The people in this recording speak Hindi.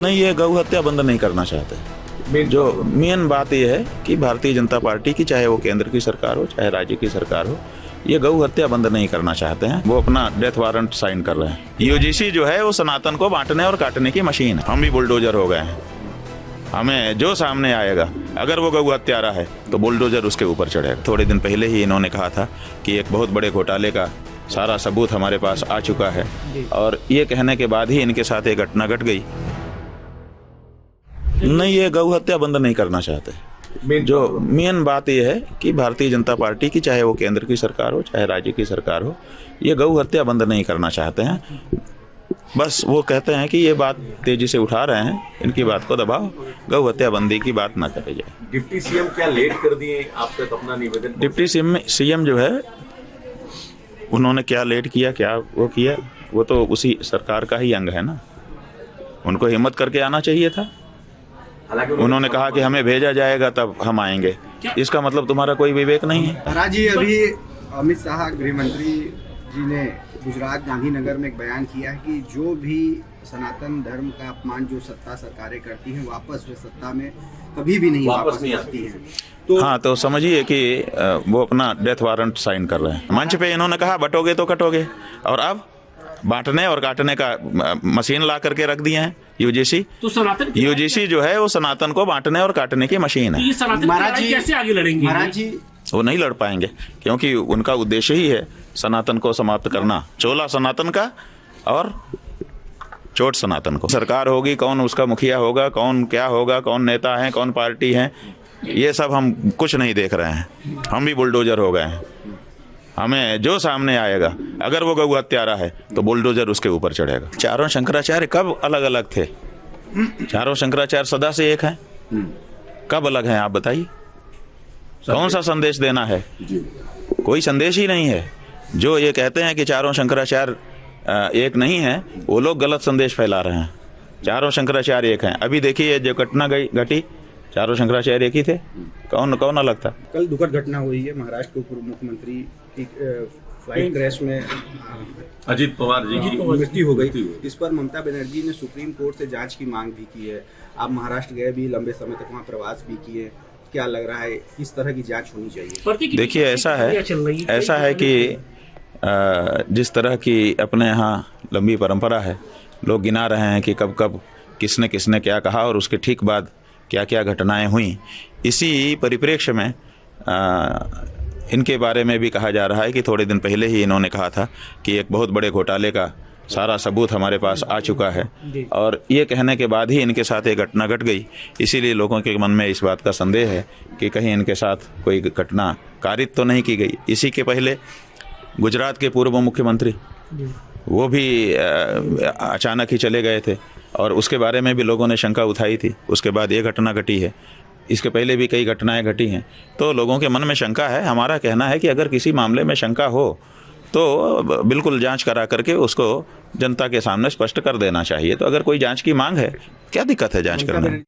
नहीं, ये गौ हत्या बंद नहीं करना चाहते। जो मेन बात यह है कि भारतीय जनता पार्टी की, चाहे वो केंद्र की सरकार हो चाहे राज्य की सरकार हो, ये गौ हत्या बंद नहीं करना चाहते हैं। वो अपना डेथ वारंट साइन कर रहे हैं। यूजीसी जो है वो सनातन को बांटने और काटने की मशीन है। हम भी बुलडोजर हो गए हैं। हमें जो सामने आएगा, अगर वो गौ हत्यारा है तो बुलडोजर उसके ऊपर चढ़ेगा। थोड़े दिन पहले ही इन्होंने कहा था कि एक बहुत बड़े घोटाले का सारा सबूत हमारे पास आ चुका है, और ये कहने के बाद ही इनके साथ एक घटना घट गई। नहीं, ये गौ हत्या बंद नहीं करना चाहते। जो मेन बात यह है कि भारतीय जनता पार्टी की, चाहे वो केंद्र की सरकार हो चाहे राज्य की सरकार हो, ये गौ हत्या बंद नहीं करना चाहते हैं। बस वो कहते हैं कि ये बात तेजी से उठा रहे हैं, इनकी बात को दबाओ, गौ हत्या बंदी की बात ना करे जाए। डिप्टी सीएम क्या लेट कर दिए आप तक अपना निवेदन? डिप्टी सीएम जो है, उन्होंने क्या लेट किया, क्या वो किया, वो तो उसी सरकार का ही अंग है ना। उनको हिम्मत करके आना चाहिए था। उन्होंने कहा कि हमें भेजा जाएगा तब हम आएंगे। इसका मतलब तुम्हारा कोई विवेक नहीं है। महाराज जी, अभी अमित शाह गृह मंत्री जी ने गुजरात गांधीनगर में एक बयान किया है कि जो भी सनातन धर्म का अपमान जो सत्ता सरकारें करती हैं, वापस वे सत्ता में कभी भी नहीं वापस नहीं आती हैं। तो हाँ, तो समझिए कि वो अपना डेथ वारंट साइन कर रहे हैं। मंच पे इन्होंने कहा बटोगे तो कटोगे, और अब बांटने और काटने का मशीन ला करके रख दिए हैं यूजीसी। तो सनातन यूजीसी जो है वो सनातन को बांटने और काटने की मशीन है। ये सनातन महाराज जी कैसे आगे लड़ेंगे? महाराज जी, वो नहीं लड़ पाएंगे, क्योंकि उनका उद्देश्य ही है सनातन को समाप्त करना। चोला सनातन का और चोट सनातन को। सरकार होगी, कौन उसका मुखिया होगा, कौन क्या होगा, कौन नेता है, कौन पार्टी है, ये सब हम कुछ नहीं देख रहे हैं। हम भी बुलडोजर हो गए हैं। हमें जो सामने आएगा, अगर वो गौ हत्यारा है तो बुलडोजर उसके ऊपर चढ़ेगा। चारों शंकराचार्य कब अलग अलग थे? चारों शंकराचार्य सदा से एक हैं। कब अलग हैं आप बताइए? कौन सा संदेश देना है? कोई संदेश ही नहीं है। जो ये कहते हैं कि चारों शंकराचार्य एक नहीं है, वो लोग गलत संदेश फैला रहे हैं। चारों शंकराचार्य एक हैं। अभी देखिए जो घटना घटी, चारों शंकराचार्य एक ही थे। कौन अलग था? कल दुखद घटना हुई है महाराष्ट्र के पूर्व मुख्यमंत्री की फ्लाइट क्रैश में अजीत पवार जी की मृत्यु हो गई। इस पर ममता बनर्जी ने सुप्रीम कोर्ट से जांच की मांग भी की है। आप महाराष्ट्र गए भी, लंबे समय तक वहाँ प्रवास भी किए, क्या लग रहा है किस तरह की जांच होनी चाहिए? देखिए, ऐसा है कि जिस तरह की अपने यहाँ लंबी परंपरा है, लोग गिना रहे हैं कि कब कब किसने किसने क्या कहा और उसके ठीक बाद क्या क्या घटनाएं हुई। इसी परिप्रेक्ष्य में इनके बारे में भी कहा जा रहा है कि थोड़े दिन पहले ही इन्होंने कहा था कि एक बहुत बड़े घोटाले का सारा सबूत हमारे पास आ चुका है, और ये कहने के बाद ही इनके साथ एक घटना घट गई। इसीलिए लोगों के मन में इस बात का संदेह है कि कहीं इनके साथ कोई घटना कारित तो नहीं की गई। इसी के पहले गुजरात के पूर्व मुख्यमंत्री, वो भी अचानक ही चले गए थे, और उसके बारे में भी लोगों ने शंका उठाई थी। उसके बाद ये घटना घटी है। इसके पहले भी कई घटनाएं घटी हैं, तो लोगों के मन में शंका है। हमारा कहना है कि अगर किसी मामले में शंका हो तो बिल्कुल जांच करा करके उसको जनता के सामने स्पष्ट कर देना चाहिए। तो अगर कोई जांच की मांग है, क्या दिक्कत है जांच करने में?